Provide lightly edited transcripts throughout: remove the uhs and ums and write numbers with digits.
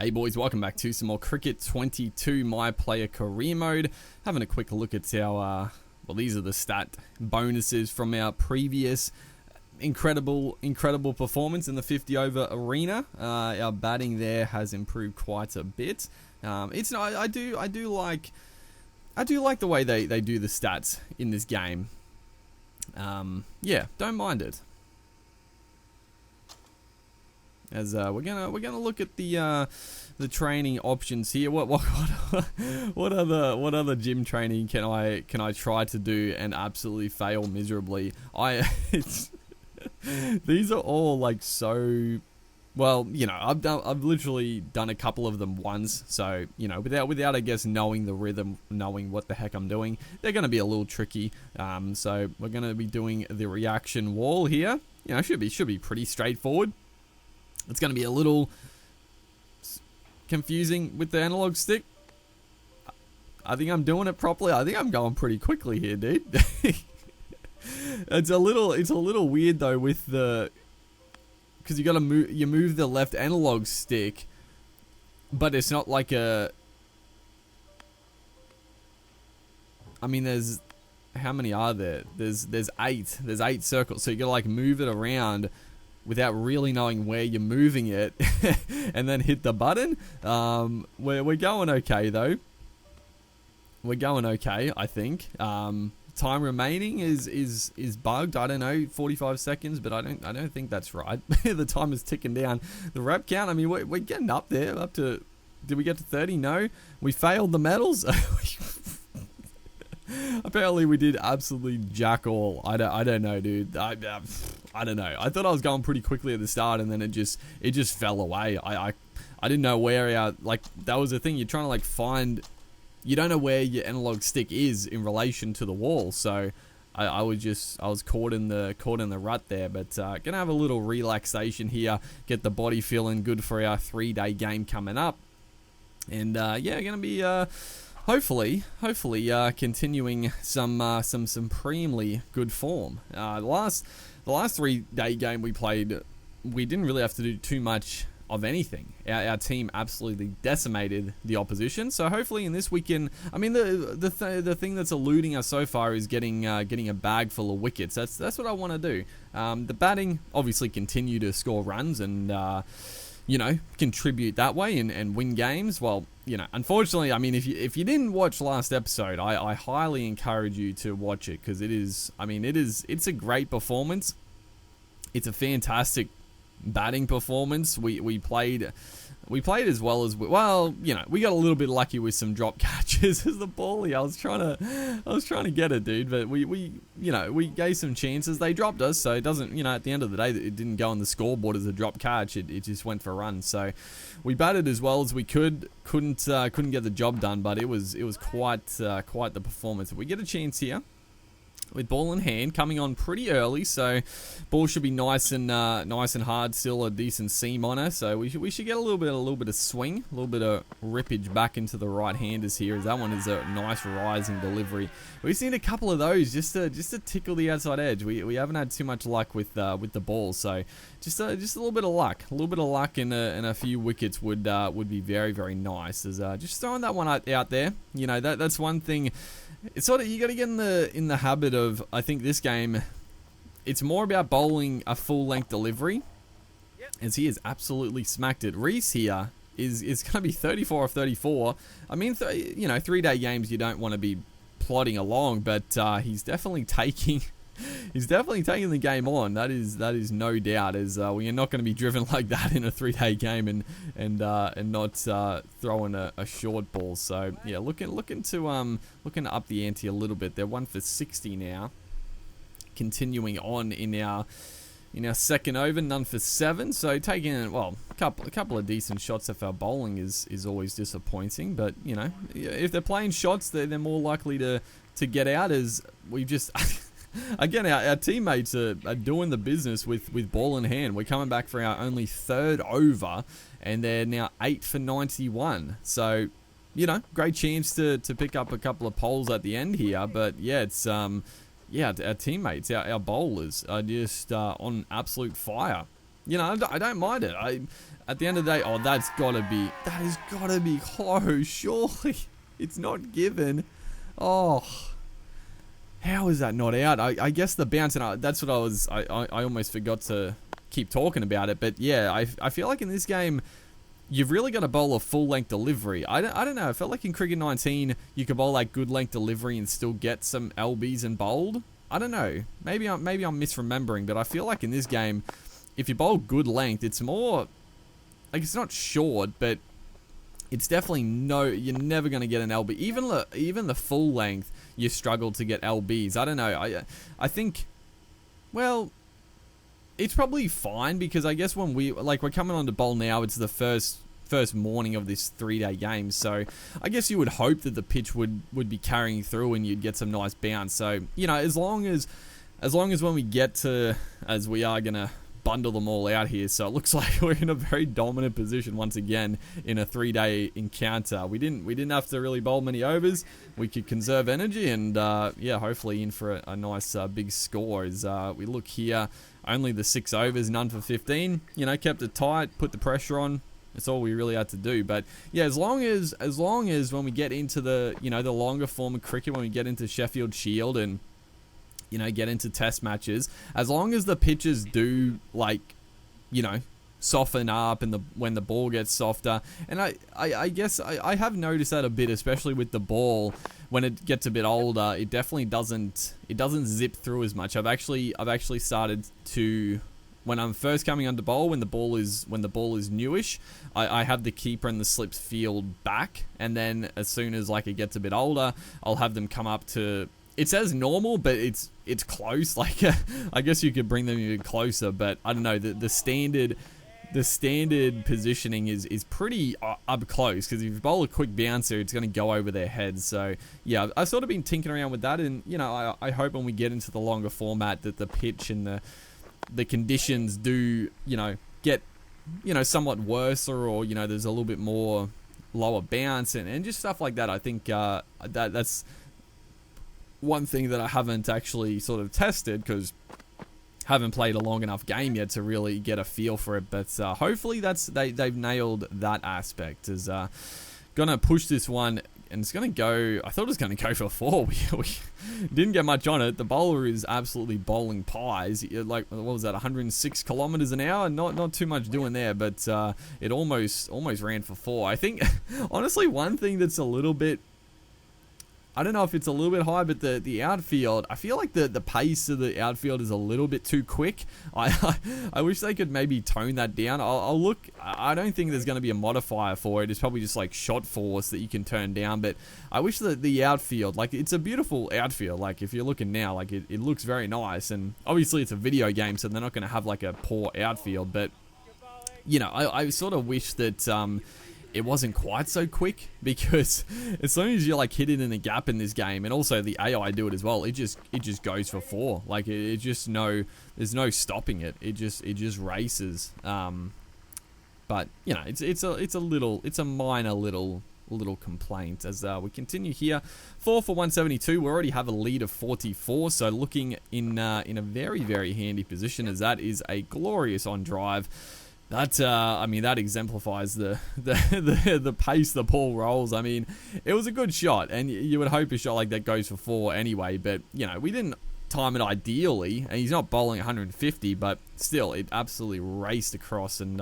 Hey boys, welcome back to some more Cricket 22 My Player Career Mode. Having a quick look at our, well, these are the stat bonuses from our previous incredible performance in the 50 over arena. Our batting there has improved quite a bit. I do like the way they do the stats in this game. Yeah, don't mind it. As we're gonna look at the training options here. What other gym training can I try to do and absolutely fail miserably? These are all like so. Well, you know, I've literally done a couple of them once, so you know, without I guess knowing the rhythm, knowing what the heck I'm doing, they're gonna be a little tricky. So we're gonna be doing the reaction wall here. You know, should be pretty straightforward. It's going to be a little confusing with the analog stick. I think I'm doing it properly. I think I'm going pretty quickly here, dude. It's a little weird though with the, because you got to move the left analog stick, but it's not like a. I mean, there's how many are there? There's 8. There's 8 circles, so you got to like move it around without really knowing where you're moving it and then hit the button. We're going okay though. We're going okay, I think. Time remaining is bugged. I don't know, 45 seconds, but I don't think that's right. The time is ticking down. The rep count, I mean, we're getting up there, up to, did we get to 30? No. We failed the medals. Apparently we did absolutely jack all. I don't know, dude. I don't know. I thought I was going pretty quickly at the start, and then it just fell away. I didn't know where our, like, that was the thing. You're trying to like find, you don't know where your analog stick is in relation to the wall. So I was caught in the rut there. But gonna have a little relaxation here, get the body feeling good for our 3-day game coming up, and yeah, gonna be hopefully continuing some supremely good form. The last 3-day game we played, we didn't really have to do too much of anything. Our team absolutely decimated the opposition. So hopefully in this weekend, I mean, the thing that's eluding us so far is getting a bag full of wickets. That's what I want to do. The batting, obviously, continue to score runs and you know, contribute that way and win games. Well, you know, unfortunately, I mean, if you didn't watch last episode, I highly encourage you to watch it, because it's a great performance. It's a fantastic batting performance. We played as well as well, you know, we got a little bit lucky with some drop catches as the ball. I was trying to get it, dude, but we you know, we gave some chances. They dropped us, so it doesn't, you know, at the end of the day, it didn't go on the scoreboard as a drop catch. It just went for runs. So we batted as well as we couldn't get the job done, but it was quite the performance. We get a chance here with ball in hand, coming on pretty early, so ball should be nice and hard. Still a decent seam on her, so we should get a little bit of swing, a little bit of rippage back into the right-handers here. As that one is a nice rising delivery. We've seen a couple of those just to tickle the outside edge. We haven't had too much luck with the ball, so just a little bit of luck, and a few wickets would be very, very nice. As just throwing that one out there, you know, that's one thing. It's sort of, you got to get in the habit of, I think this game, it's more about bowling a full length delivery, as he has absolutely smacked it. Reese here is going to be 34 of 34. I mean, you know, 3-day games you don't want to be plodding along, but he's definitely taking the game on. That is no doubt. As we are not going to be driven like that in a 3-day game and not throwing a short ball. So yeah, looking to up the ante a little bit. They're 1 for 60 now. Continuing on in our second over, none for 7. So taking, well, a couple of decent shots if our bowling is always disappointing. But you know, if they're playing shots, they're more likely to get out. As we just. Again, our teammates are doing the business with ball in hand. We're coming back for our only 3rd over, and they're now 8 for 91. So, you know, great chance to pick up a couple of poles at the end here. But yeah, it's our teammates, our bowlers are just on absolute fire. I don't mind it. At the end of the day, that has got to be close. Surely it's not given. Oh, how is that not out? I guess the bounce, and that's what I almost forgot to keep talking about it. But yeah, I feel like in this game, you've really got to bowl a full-length delivery. I don't know. I felt like in Cricket 19, you could bowl like good-length delivery and still get some LBs and bowled. I don't know. Maybe I'm misremembering, but I feel like in this game, if you bowl good length, it's more like it's not short, but it's definitely you're never going to get an LB. Even the full length, you struggle to get LBs. I don't know. I think, well, it's probably fine because I guess when we're coming on to bowl now, it's the first morning of this 3-day game, so I guess you would hope that the pitch would be carrying through and you'd get some nice bounce. So as long as when we get to, as we are gonna bundle them all out here, so it looks like we're in a very dominant position once again in a 3-day encounter. We didn't have to really bowl many overs. We could conserve energy and hopefully in for a nice big score. As we look here, only the 6 overs, none for 15. Kept it tight, put the pressure on. That's all we really had to do. But yeah, as long as when we get into the the longer form of cricket, when we get into Sheffield Shield and get into test matches, as long as the pitches do soften up and when the ball gets softer, and I guess I have noticed that a bit, especially with the ball when it gets a bit older, it definitely doesn't zip through as much. I've actually started to, when I'm first coming under bowl, when the ball is newish, I have the keeper and the slips field back, and then as soon as it gets a bit older, I'll have them come up to, it says normal, but it's close. I guess you could bring them even closer, but I don't know, the standard positioning is pretty up close, because if you bowl a quick bouncer, it's going to go over their heads. So yeah, I've sort of been tinkering around with that, and I hope when we get into the longer format that the pitch and the conditions do get somewhat worse, or there's a little bit more lower bounce and just stuff like that. I think that's one thing that I haven't actually sort of tested, because haven't played a long enough game yet to really get a feel for it. But hopefully they've nailed that aspect. Is gonna push this one, and it's gonna go, I thought it was gonna go for 4. We didn't get much on it. The bowler is absolutely bowling pies, what was that, 106 kilometers an hour? Not too much doing there, but it almost ran for 4. I think honestly, one thing that's a little bit, I don't know if it's a little bit high, but the outfield, I feel like the pace of the outfield is a little bit too quick. I wish they could maybe tone that down. I'll look. I don't think there's going to be a modifier for it. It's probably just shot force that you can turn down. But I wish that the outfield, it's a beautiful outfield. If you're looking now, it looks very nice. And obviously it's a video game, so they're not going to have a poor outfield. But I sort of wish that it wasn't quite so quick, because as soon as you hit it in a gap in this game, and also the AI do it as well, it just goes for 4. There's no stopping it. It just races. But it's a minor little complaint. As we continue here, 4 for 172. We already have a lead of 44, so looking in a very, very handy position, as that is a glorious on drive. That exemplifies the pace the ball rolls. It was a good shot, and you would hope a shot like that goes for 4 anyway, but, we didn't time it ideally, and he's not bowling 150, but still, it absolutely raced across, and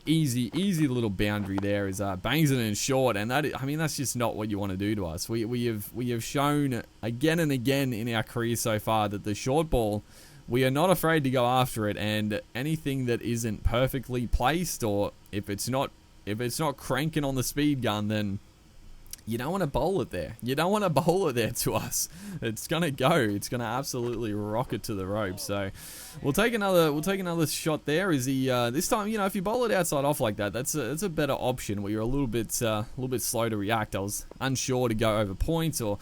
easy little boundary there is bangs it in short, and that's just not what you want to do to us. We have shown again and again in our career so far that the short ball, we are not afraid to go after it, and anything that isn't perfectly placed, or if it's not cranking on the speed gun, then you don't want to bowl it there. You don't want to bowl it there to us. It's gonna go. It's gonna absolutely rock it to the rope. So we'll take another shot there. Is he this time? If you bowl it outside off like that, that's a better option. Where you're a little bit slow to react. I was unsure to go over points, or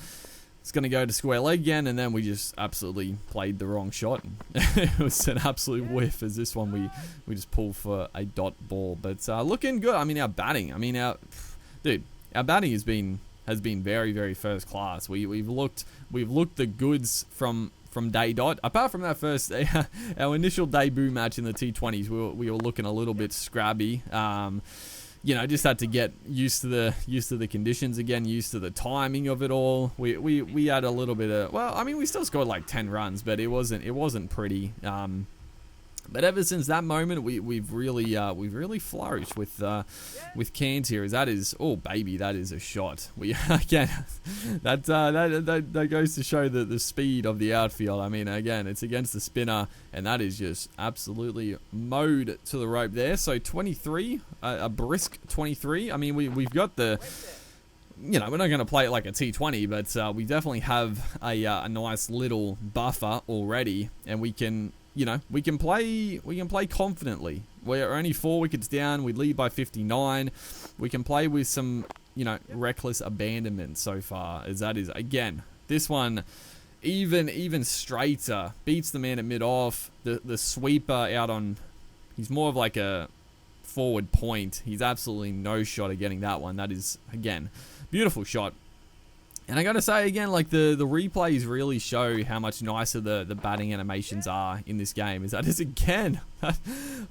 it's going to go to square leg again, and then we just absolutely played the wrong shot. It was an absolute whiff, as this one we just pulled for a dot ball. But looking good. Our batting. Our batting has been very, very first class. We've looked the goods from from day dot. Apart from that first, our initial debut match in the T20s, we were looking a little bit scrabby. You know, just had to get used to the conditions again, used to the timing of it all. We had a little bit of, well, I mean, we still scored like 10 runs, but it wasn't pretty. But ever since that moment, we've really flourished with cans here. That is, oh baby, that is a shot. We again, that goes to show the speed of the outfield. I mean, again, it's against the spinner, and that is just absolutely mowed to the rope there. So 23, a brisk 23. I mean, we've got the. You know, we're not going to play it like a T20, but we definitely have a nice little buffer already, and we can. You know, we can play confidently. We're only 4 wickets down. We lead by 59. We can play with some, you know, reckless abandonment so far. As that is, again, this one even straighter. Beats the man at mid-off. The sweeper out on, he's more of like a forward point. He's absolutely no shot at getting that one. That is, again, beautiful shot. And I gotta say again, like the replays really show how much nicer the batting animations are in this game. Is that is again,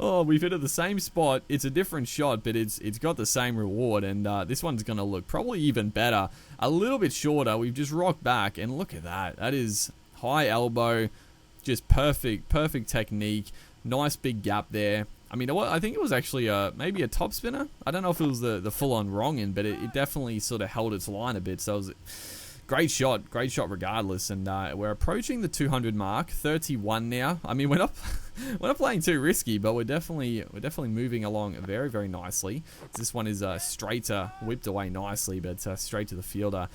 oh, we've hit at the same spot. It's a different shot, but it's got the same reward. And this one's gonna look probably even better. A little bit shorter. We've just rocked back, and look at that. That is high elbow, just perfect technique. Nice big gap there. I mean, I think it was actually maybe a top spinner. I don't know if it was the full-on wrong-in, but it definitely sort of held its line a bit. So it was a great shot regardless. And we're approaching the 200 mark, 31 now. I mean, we're not playing too risky, but we're definitely moving along very, very nicely. This one is straighter, whipped away nicely, but straight to the fielder.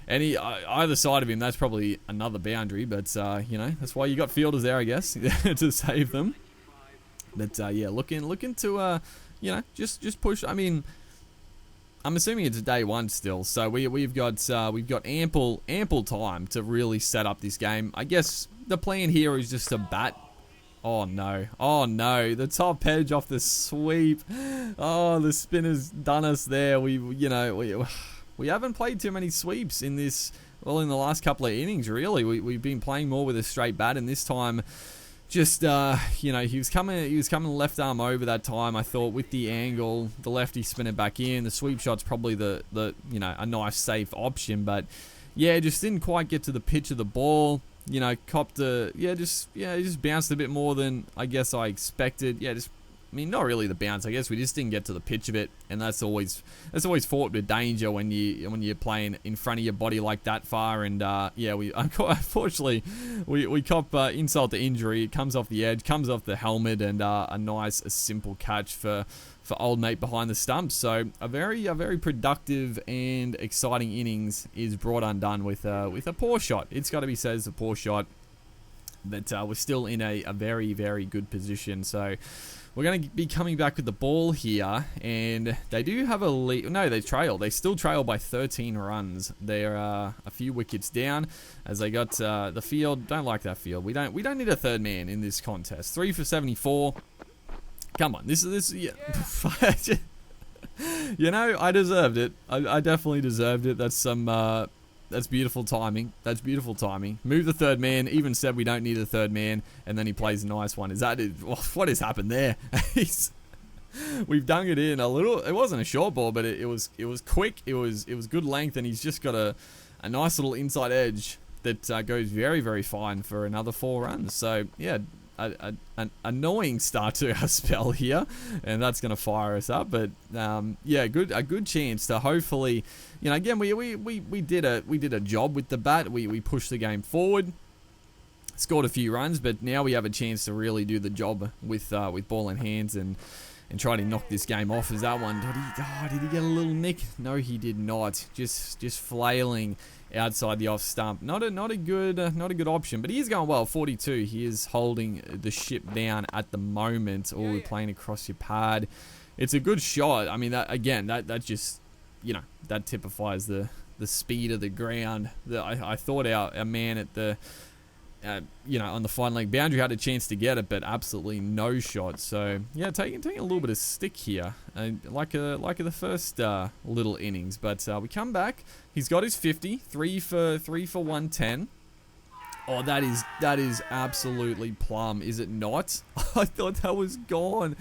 And either side of him, that's probably another boundary, but you know, that's why you got fielders there, I guess, to save them. But yeah, looking to you know, just push. I mean, I'm assuming it's day one still, so we've got ample time to really set up this game. I guess the plan here is just to bat. Oh no, the top edge off the sweep. Oh, the spinner's done us there. We haven't played too many sweeps in this. Well, in the last couple of innings, really, we've been playing more with a straight bat, and this time. Just, you know, he was coming left arm over that time. I thought with the angle, the lefty spin it back in. The sweep shot's probably the you know, a nice safe option. But, yeah, just didn't quite get to the pitch of the ball. You know, copped it just bounced a bit more than I guess I expected. Yeah, I mean, not really the bounce. I guess we just didn't get to the pitch of it, and that's always fraught with danger when you're playing in front of your body like that far. And yeah, unfortunately we cop insult to injury. It comes off the edge, comes off the helmet, and a nice simple catch for old mate behind the stumps. So a very productive and exciting innings is brought undone with a poor shot. It's got to be said, it's a poor shot, but we're still in a very, very good position. So. We're going to be coming back with the ball here, and they do have a lead. No, they trail. They still trail by 13 runs. They're a few wickets down as they got the field. Don't like that field. We don't need a third man in this contest. 3 for 74. Come on, this yeah. You know, I deserved it. I definitely deserved it. That's beautiful timing. That's beautiful timing. Move the third man. Even said we don't need a third man, and then he plays a nice one. Is that it? What has happened there? We've dung it in a little. It wasn't a short ball, but it was quick. It was good length, and he's just got a nice little inside edge that goes very, very fine for another 4 runs. So yeah, an annoying start to our spell here, and that's going to fire us up. But yeah, a good chance to hopefully, you know, again we did a job with the bat. We pushed the game forward, scored a few runs, but now we have a chance to really do the job with ball in hands and try to knock this game off. Is that one? Did he get a little nick? No, he did not. Just flailing outside the off stump. Not a good option, but he is going well. 42. He is holding the ship down at the moment. Oh, we're playing across your pad. It's a good shot. I mean, that just, you know, that typifies the speed of the ground. I thought our man at the you know, on the fine leg boundary had a chance to get it, but absolutely no shot. So yeah, taking a little bit of stick here, like the first little innings. But we come back. He's got his 50, 3 for 110. Oh, that is absolutely plum, is it not? I thought that was gone.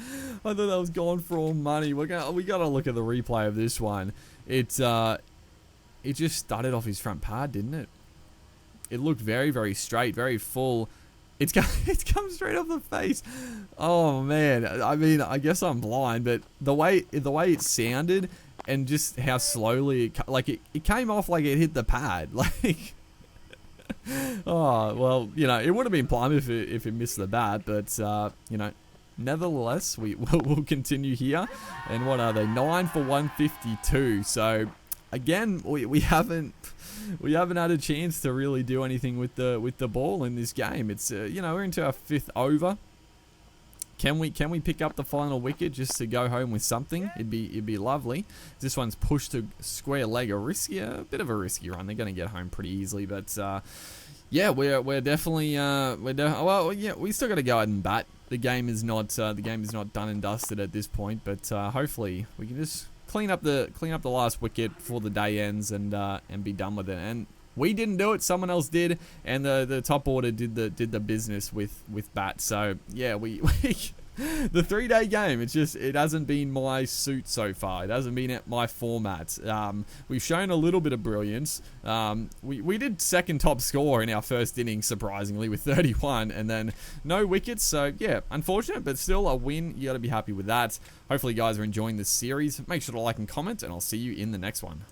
I thought that was gone for all money. We gotta look at the replay of this one. It just started off his front pad, didn't it? It looked very, very straight, very full. It's come straight off the face. Oh man, I mean, I guess I'm blind, but the way it sounded and just how slowly it came off like it hit the pad, like. Oh, well, it would have been plum if it missed the bat, but, nevertheless, we'll continue here. And what are they? 9 for 152. So, again, we haven't had a chance to really do anything with the ball in this game. It's, we're into our 5th over. Can we pick up the final wicket just to go home with something? It'd be lovely. This one's pushed to square leg, a bit of a risky run. They're going to get home pretty easily, but yeah, we're definitely we still got to go ahead and bat. The game is not done and dusted at this point, but hopefully we can just clean up the last wicket before the day ends and be done with it. And we didn't do it, someone else did, and the top order did the business with bat. So yeah, we the 3-day game, it hasn't been my suit so far. It hasn't been my format. We've shown a little bit of brilliance. We did second top score in our first inning, surprisingly, with 31, and then no wickets. So yeah, unfortunate, but still a win. You got to be happy with that. Hopefully you guys are enjoying this series. Make sure to like and comment, and I'll see you in the next one.